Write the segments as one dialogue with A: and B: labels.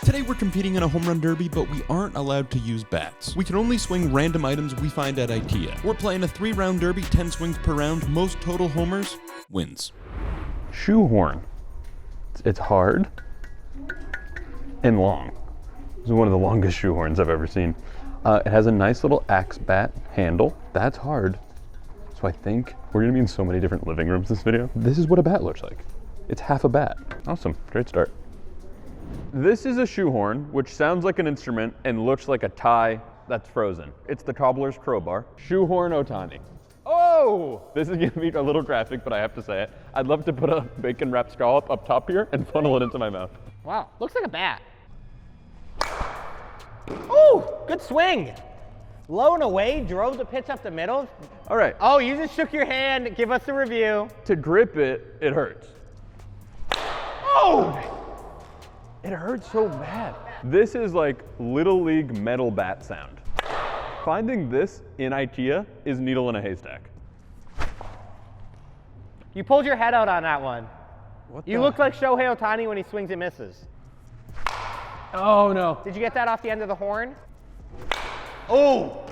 A: Today we're competing in a home run derby, but we aren't allowed to use bats. We can only swing random items we find at IKEA. We're playing a 3-round derby, 10 swings per round. Most total homers wins.
B: Shoehorn. It's hard and long. This is one of the longest shoehorns I've ever seen. It has a nice little axe bat handle. That's hard. So I think we're gonna be in so many different living rooms this video. This is what a bat looks like. It's half a bat. Awesome, great start. This is a shoehorn, which sounds like an instrument and looks like a tie that's frozen. It's the cobbler's crowbar. Shoehorn Ohtani. Oh! This is gonna be a little graphic, but I have to say it. I'd love to put a bacon wrapped scallop up top here and funnel it into my mouth.
C: Wow, looks like a bat. Oh, good swing. Low and away, drove the pitch up the middle.
B: All right.
C: Oh, you just shook your hand. Give us a review.
B: To grip it, it hurts.
C: Oh!
B: It hurts so bad. This is like Little League metal bat sound. Finding this in IKEA is needle in a haystack.
C: You pulled your head out on that one. You look like Shohei Ohtani when he swings and misses.
B: Oh no.
C: Did you get that off the end of the horn? Oh,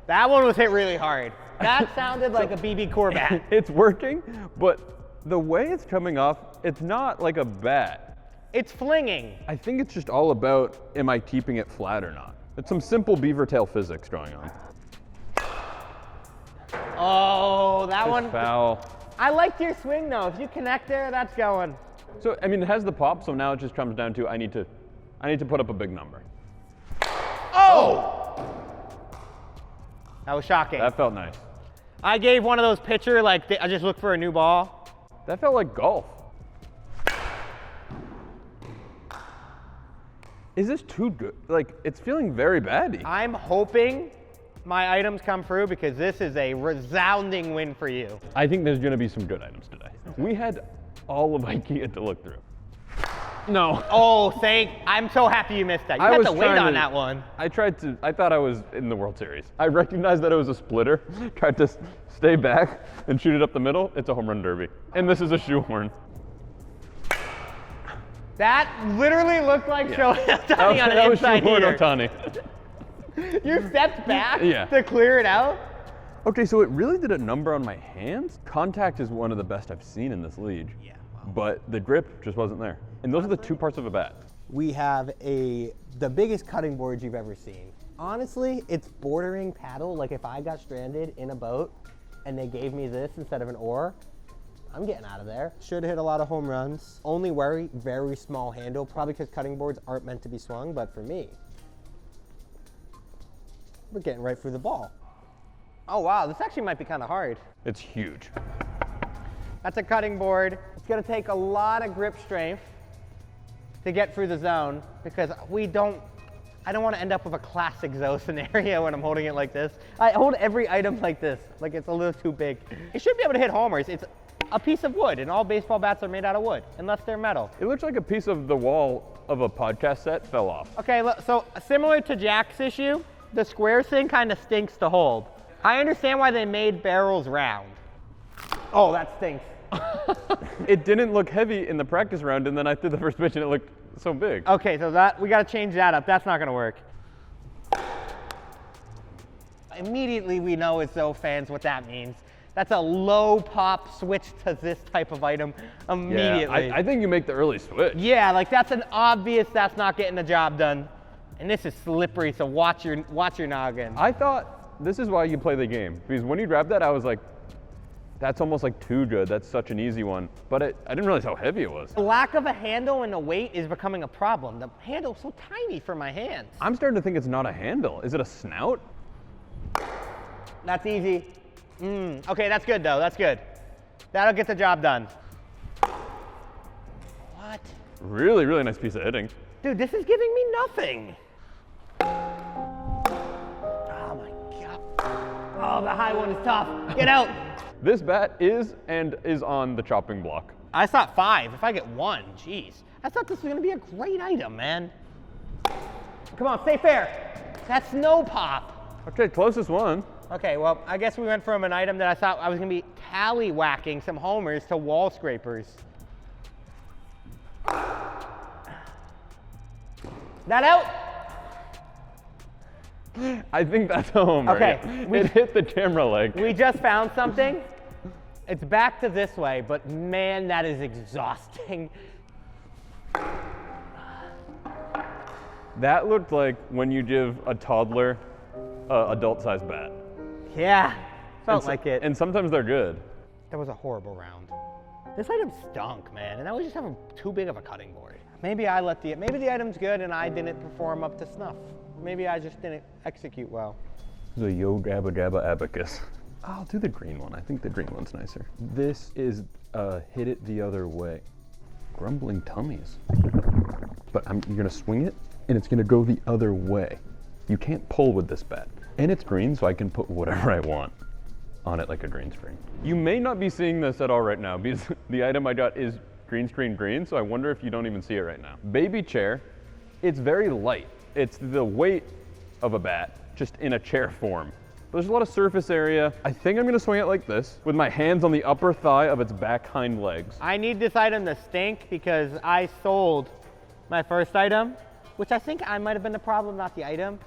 C: that one was hit really hard. That sounded like a BB Core bat.
B: It's working, but the way it's coming off, it's not like a bat.
C: It's flinging.
B: I think it's just all about, am I keeping it flat or not? It's some simple beaver tail physics going on.
C: Oh, that one.
B: Foul.
C: I liked your swing though. If you connect there, that's going.
B: So, I mean, it has the pop, so now it just comes down to, I need to put up a big number.
C: Oh! That was shocking.
B: That felt nice.
C: I gave one of those pitcher, like, I just looked for a new ball.
B: That felt like golf. Is this too good? Like, it's feeling very batty.
C: I'm hoping my items come through because this is a resounding win for you.
B: I think there's gonna be some good items today. We had all of IKEA to look through. No.
C: Oh, I'm so happy you missed that. You had to wait on that one.
B: I thought I was in the World Series. I recognized that it was a splitter, tried to stay back and shoot it up the middle. It's a home run derby. And this is a shoehorn.
C: That literally looked like Shohei Ohtani on an inside
B: heater.
C: heater.
B: Ohtani.
C: You stepped back
B: Yeah.
C: to clear it out?
B: Okay, so it really did a number on my hands. Contact is one of the best I've seen in this league.
C: Yeah.
B: But the grip just wasn't there. And those are the two parts of a bat.
D: We have the biggest cutting board you've ever seen. Honestly, it's bordering paddle. Like if I got stranded in a boat and they gave me this instead of an oar, I'm getting out of there. Should hit a lot of home runs. Only worry, very small handle, probably because cutting boards aren't meant to be swung, but for me, we're getting right through the ball.
C: Oh wow, this actually might be kind of hard.
B: It's huge.
C: That's a cutting board. It's gonna take a lot of grip strength to get through the zone because I don't want to end up with a classic Zoe scenario when I'm holding it like this. I hold every item like this, like it's a little too big. It should be able to hit homers. It's a piece of wood, and all baseball bats are made out of wood, unless they're metal.
B: It looks like a piece of the wall of a podcast set fell off.
C: Okay, so similar to Jack's issue, the square thing kind of stinks to hold. I understand why they made barrels round. Oh, that stinks.
B: It didn't look heavy in the practice round, and then I threw the first pitch and it looked so big.
C: Okay, so we gotta change that up. That's not gonna work. Immediately we know as Zoe fans what that means. That's a low pop switch to this type of item immediately.
B: Yeah, I think you make the early switch.
C: Yeah, like that's an obvious that's not getting the job done. And this is slippery, so watch your noggin.
B: I thought this is why you play the game. Because when you grabbed that, I was like, that's almost like too good. That's such an easy one. But I didn't realize how heavy it was.
C: The lack of a handle and the weight is becoming a problem. The handle's so tiny for my hands.
B: I'm starting to think it's not a handle. Is it a snout?
C: That's easy. Okay, that's good though, that's good. That'll get the job done. What?
B: Really, really nice piece of hitting.
C: Dude, this is giving me nothing. Oh my God. Oh, the high one is tough. Get out.
B: This bat is on the chopping block.
C: I thought 5. If I get 1, jeez. I thought this was gonna be a great item, man. Come on, stay fair. That's no pop.
B: Okay, closest one.
C: Okay, well, I guess we went from an item that I thought I was gonna be tally-whacking some homers to wall scrapers. That out?
B: I think that's a homer.
C: Okay,
B: It hit the camera leg.
C: We just found something. It's back to this way, but man, that is exhausting.
B: That looked like when you give a toddler an adult-sized bat.
C: Yeah, felt like it.
B: And sometimes they're good.
C: That was a horrible round. This item stunk, man, and now we just have too big of a cutting board. Maybe the item's good and I didn't perform up to snuff. Maybe I just didn't execute well.
B: The Yo Gabba Gabba Abacus. I'll do the green one. I think the green one's nicer. This is hit it the other way. Grumbling tummies. But you're gonna swing it and it's gonna go the other way. You can't pull with this bat. And it's green, so I can put whatever I want on it like a green screen. You may not be seeing this at all right now because the item I got is green screen green, so I wonder if you don't even see it right now. Baby chair, it's very light. It's the weight of a bat, just in a chair form. There's a lot of surface area. I think I'm gonna swing it like this, with my hands on the upper thigh of its back hind legs.
C: I need this item to stink because I sold my first item, which I think I might have been the problem, not the item.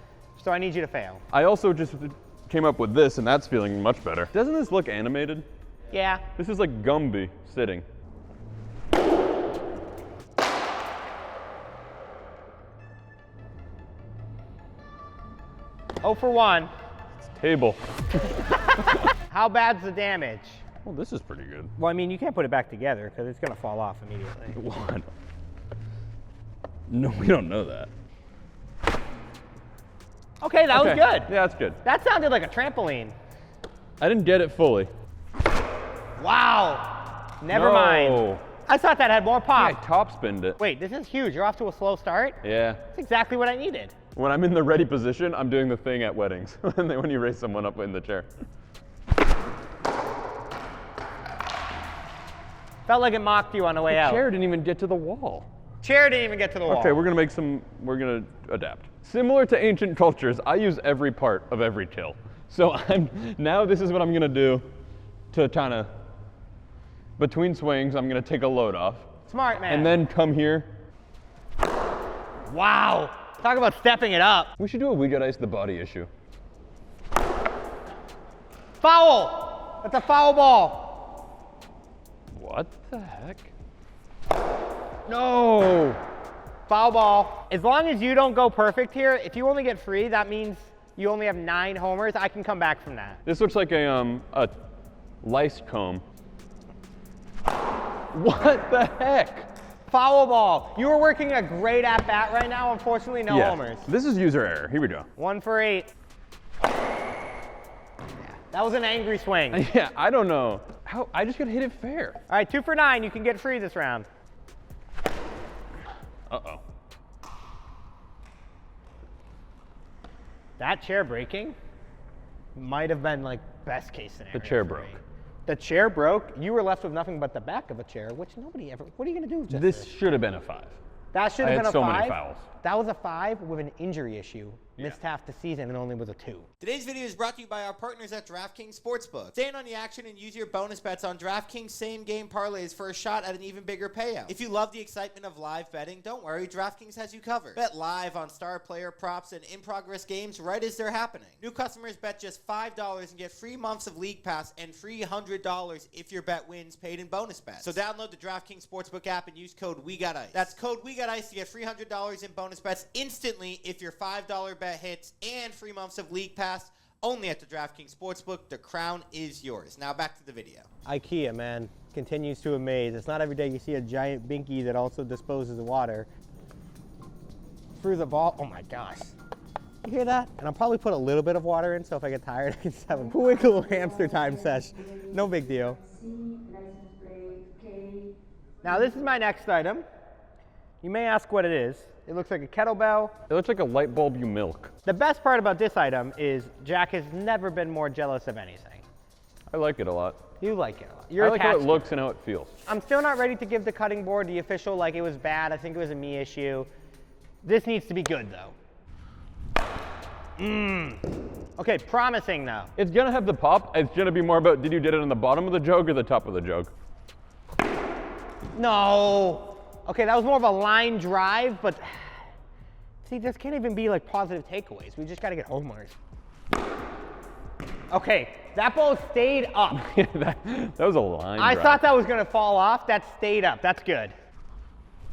C: So I need you to fail.
B: I also just came up with this, and that's feeling much better. Doesn't this look animated?
C: Yeah.
B: This is like Gumby sitting.
C: Oh for 1.
B: Table.
C: How bad's the damage?
B: Well, this is pretty good.
C: Well, I mean, you can't put it back together because it's gonna fall off immediately.
B: What? No, we don't know that.
C: Okay, that was good.
B: Yeah, that's good.
C: That sounded like a trampoline.
B: I didn't get it fully.
C: Wow. Never
B: No.
C: mind. I thought that had more pop.
B: I top spinned it.
C: Wait, this is huge. You're off to a slow start?
B: Yeah.
C: That's exactly what I needed.
B: When I'm in the ready position, I'm doing the thing at weddings when you raise someone up in the chair.
C: Felt like it mocked you on the way
B: The
C: out.
B: chair didn't even get to the wall.
C: Chair didn't even get to the wall.
B: Okay, we're gonna adapt. Similar to ancient cultures, I use every part of every till. So now this is what I'm gonna do to kind of, between swings, I'm gonna take a load off.
C: Smart, man.
B: And then come here.
C: Wow. Talk about stepping it up.
B: We should do a We Got Ice the Body issue.
C: Foul. That's a foul ball.
B: What the heck? No!
C: Foul ball. As long as you don't go perfect here, if you only get free, that means you only have 9 homers. I can come back from that.
B: This looks like a lice comb. What the heck?
C: Foul ball. You were working a great at bat right now. Unfortunately, no homers.
B: This is user error. Here we go.
C: 1 for 8. That was an angry swing.
B: Yeah, I don't know. How I just gotta hit it fair.
C: All right, 2 for 9. You can get free this round.
B: Uh-oh.
C: That chair breaking might have been like best case scenario.
B: The chair
C: for
B: broke.
C: me. The chair broke. You were left with nothing but the back of a chair, which nobody ever. What are you gonna do with just
B: This should have been a 5.
C: That should
B: I
C: have
B: had
C: been a
B: so
C: 5.
B: many fouls.
C: That was a 5 with an injury issue. Missed half the season and only with a 2.
E: Today's video is brought to you by our partners at DraftKings Sportsbook. Stay in on the action and use your bonus bets on DraftKings same-game parlays for a shot at an even bigger payout. If you love the excitement of live betting, don't worry, DraftKings has you covered. Bet live on star player props and in-progress games right as they're happening. New customers bet just $5 and get free months of League Pass and free $100 if your bet wins paid in bonus bets. So download the DraftKings Sportsbook app and use code WeGotIce. That's code WeGotIce to get free $100 in bonus bets instantly if your $5 bet hits, and free months of League Pass only at the DraftKings Sportsbook. The crown is yours. Now back to the video.
C: IKEA, man, continues to amaze. It's not every day you see a giant binky that also disposes of water through the ball. Oh my gosh. You hear that? And I'll probably put a little bit of water in, so if I get tired, I can just have a quick little hamster time sesh. No big deal. Now this is my next item. You may ask what it is. It looks like a kettlebell.
B: It looks like a light bulb you milk.
C: The best part about this item is Jack has never been more jealous of anything.
B: I like it a lot.
C: You like it a lot. You're
B: I like how
C: attached
B: it
C: to
B: looks and how it feels.
C: I'm still not ready to give the cutting board the official, like it was bad. I think it was a me issue. This needs to be good though. Okay, promising though.
B: It's gonna have the pop. It's gonna be more about did you get it on the bottom of the jug or the top of the jug?
C: No. Okay, that was more of a line drive, but See, this can't even be like positive takeaways. We just got to get homers. Okay, that ball stayed up.
B: that was a line
C: I
B: drive.
C: thought that was going to fall off. That stayed up. That's good.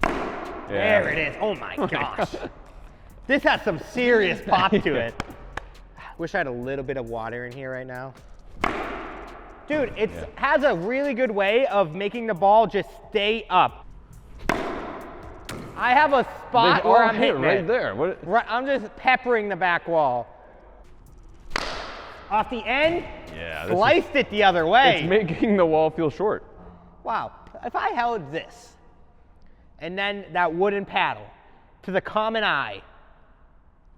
B: Yeah.
C: There it is. Oh my gosh. This has some serious pop to it. Wish I had a little bit of water in here right now. Dude, it has a really good way of making the ball just stay up. I have a spot where I'm hitting
B: right
C: it.
B: there. What?
C: Right, I'm just peppering the back wall. Off the end,
B: Yeah,
C: sliced it the other way.
B: It's making the wall feel short.
C: Wow, if I held this and then that wooden paddle to the common eye,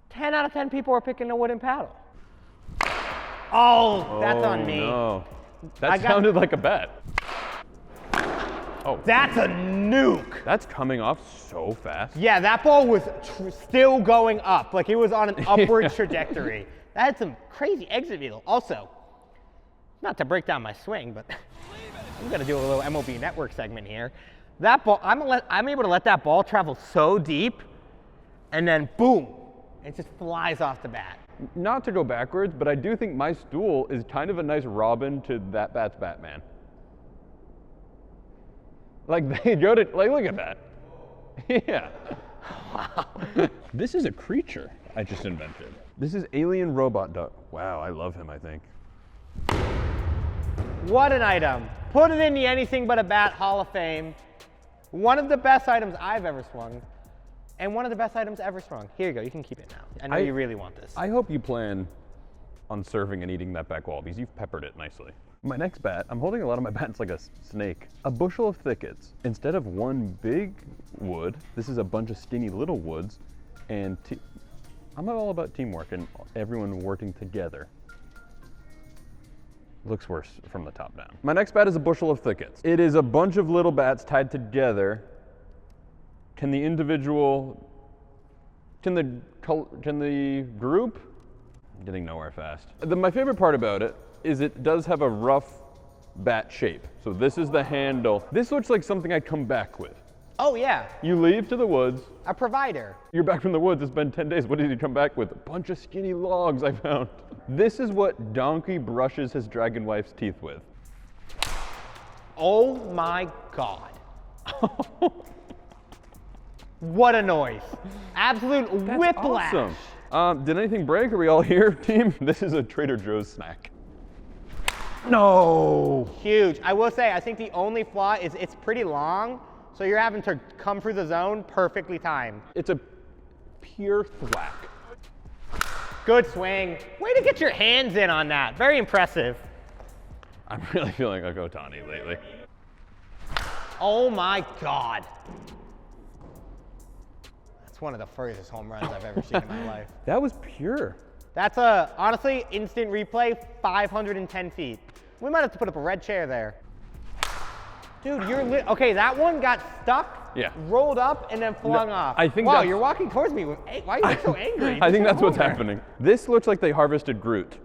C: 10 out of 10 people are picking the wooden paddle. Oh, that's on me.
B: No. That sounded like a bet. Oh.
C: That's a nuke.
B: That's coming off so fast.
C: Yeah, that ball was still going up. Like it was on an upward trajectory. That had some crazy exit angle. Also, not to break down my swing, but I'm gonna do a little MLB Network segment here. That ball, I'm able to let that ball travel so deep, and then boom, it just flies off the bat.
B: Not to go backwards, but I do think my stool is kind of a nice Robin to that bat's Batman. Like they go to, like, look at that. Yeah.
C: Wow.
B: This is a creature I just invented. This is Alien Robot Duck. Wow, I love him, I think.
C: What an item. Put it in the Anything But a Bat Hall of Fame. One of the best items I've ever swung, and one of the best items ever swung. Here you go, you can keep it now. I know you really want this.
B: I hope you plan on serving and eating that back wall because you've peppered it nicely. My next bat, I'm holding a lot of my bats like a snake. A bushel of thickets. Instead of one big wood, this is a bunch of skinny little woods, and I'm all about teamwork and everyone working together. Looks worse from the top down. My next bat is a bushel of thickets. It is a bunch of little bats tied together. Can the group? I'm getting nowhere fast. My favorite part about it is it does have a rough bat shape. So this is the handle. This looks like something I'd come back with.
C: Oh yeah,
B: You leave to the woods.
C: a provider.
B: You're back from the woods, it's been 10 days. What did you come back with? A bunch of skinny logs I found. This is what Donkey brushes his dragon wife's teeth with.
C: Oh my God. What a noise. Absolute
B: That's
C: whiplash.
B: awesome. Did anything break? Are we all here, team? This is a Trader Joe's snack. No.
C: Huge. I will say, I think the only flaw is it's pretty long, so you're having to come through the zone perfectly timed.
B: It's a pure thwack.
C: Good swing. Way to get your hands in on that. Very impressive.
B: I'm really feeling like Ohtani lately.
C: Oh my God. That's one of the furthest home runs I've ever seen in my life.
B: That was pure.
C: That's honestly, instant replay, 510 feet. We might have to put up a red chair there. Dude, okay, that one got stuck,
B: Yeah.
C: rolled up, and then flung off.
B: I think
C: wow,
B: that's-
C: you're walking towards me. Why are you so angry?
B: I think
C: Just
B: that's what's
C: over.
B: happening. This looks like they harvested Groot.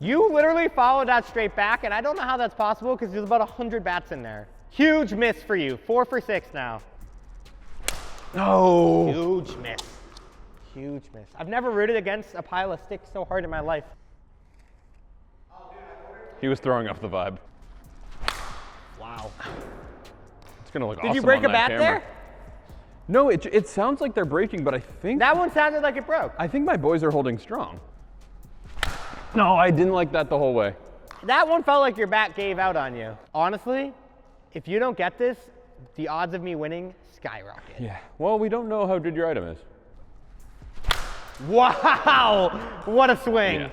C: You literally followed that straight back, and I don't know how that's possible because there's about 100 bats in there. Huge miss for you. 4 for 6 now.
B: No.
C: Huge miss. Huge miss. I've never rooted against a pile of sticks so hard in my life.
B: He was throwing off the vibe.
C: Wow.
B: It's gonna look
C: Did
B: awesome
C: you break
B: on
C: a
B: that
C: bat
B: camera.
C: there?
B: No, it sounds like they're breaking, but I think
C: That one sounded like it broke.
B: I think my boys are holding strong. No, I didn't like that the whole way.
C: That one felt like your bat gave out on you. Honestly, if you don't get this, the odds of me winning skyrocket.
B: Yeah. Well, we don't know how good your item is.
C: Wow! What a swing.
B: Yeah.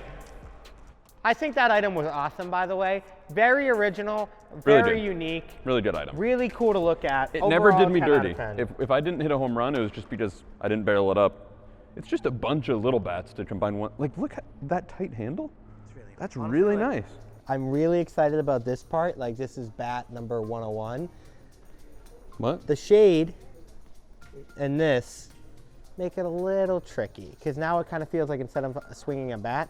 C: I think that item was awesome, by the way. Very original,
B: Really
C: very
B: good.
C: unique,
B: Really good item.
C: really cool to look at.
B: It never
C: Overall,
B: did me
C: 10 out
B: dirty.
C: of 10.
B: If I didn't hit a home run, it was just because I didn't barrel it up. It's just a bunch of little bats to combine one. Like, look at that tight handle. That's really nice.
D: I'm really excited about this part. Like, this is bat number 101.
B: What?
D: The shade and this make it a little tricky because now it kind of feels like instead of swinging a bat,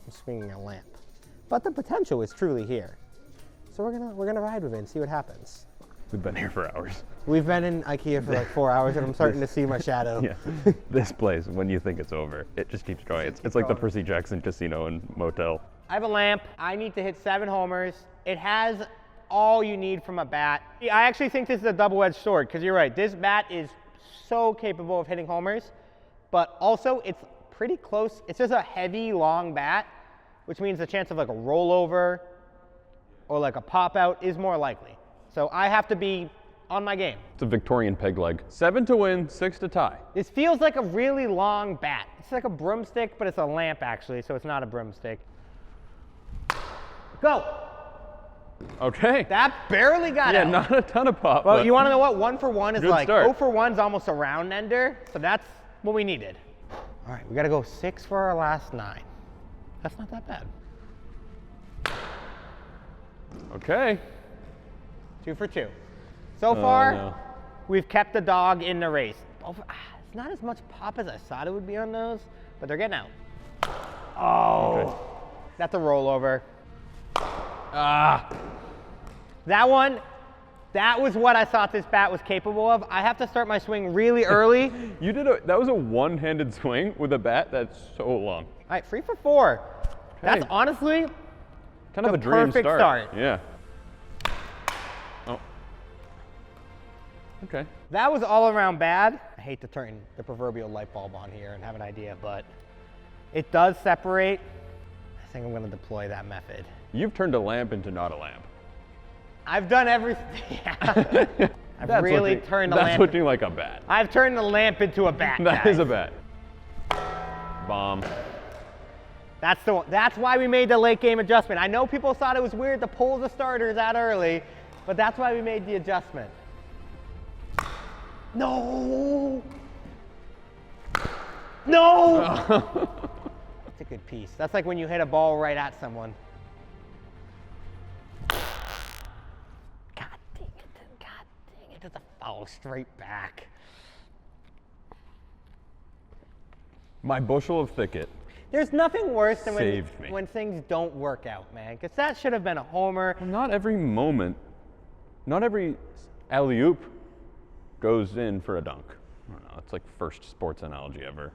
D: I'm swinging a lamp. But the potential is truly here. So we're gonna ride with it and see what happens.
B: We've been here for hours.
D: We've been in IKEA for like 4 hours, and I'm starting to see my shadow.
B: Yeah. This place, when you think it's over, it just keeps going. It's like the
D: going.
B: Percy Jackson Casino and Motel.
C: I have a lamp. I need to hit 7 homers. It has all you need from a bat. I actually think this is a double-edged sword, because you're right. This bat is so capable of hitting homers, but also it's pretty close. It's just a heavy, long bat, which means the chance of like a rollover or like a pop out is more likely. So I have to be on my game.
B: It's a Victorian peg leg. 7 to win, 6 to tie.
C: This feels like a really long bat. It's like a broomstick, but it's a lamp actually, so it's not a broomstick. Go!
B: Okay.
C: That barely got out.
B: Yeah, not a ton of pop.
C: Well,
B: but
C: you want to know what? 1 for 1 is
B: Good
C: like,
B: start.
C: 0 for 1's almost a round ender, so that's what we needed. All right, we got to go 6 for our last 9. That's not that bad.
B: Okay.
C: 2 for 2. So far,
B: no.
C: we've kept the dog in the race. It's not as much pop as I thought it would be on those, but they're getting out. Oh,
B: Okay.
C: That's a rollover. That one, that was what I thought this bat was capable of. I have to start my swing really early.
B: That was a one-handed swing with a bat that's so long.
C: All right, 3 for 4. That's
B: Okay.
C: honestly
B: Kind of
C: the
B: a dream
C: perfect start.
B: Yeah. Oh. Okay.
C: That was all around bad. I hate to turn the proverbial light bulb on here and have an idea, but it does separate. I think I'm going to deploy that method.
B: You've turned a lamp into not a lamp.
C: I've done everything. Yeah. I've really turned the
B: That's
C: lamp.
B: looking like a bat.
C: I've turned the lamp into a bat.
B: That
C: guys.
B: is a bat. Bomb.
C: That's the one. That's why we made the late game adjustment. I know people thought it was weird to pull the starters that early, but that's why we made the adjustment. No! No! It's a good piece. That's like when you hit a ball right at someone. God dang it. God dang it. It's a foul straight back.
B: My bushel of thicket.
C: There's nothing worse than
B: Saved me.
C: when things don't work out, man. Because that should have been a homer.
B: Not every moment, not every alley-oop goes in for a dunk. I don't know, it's like first sports analogy ever.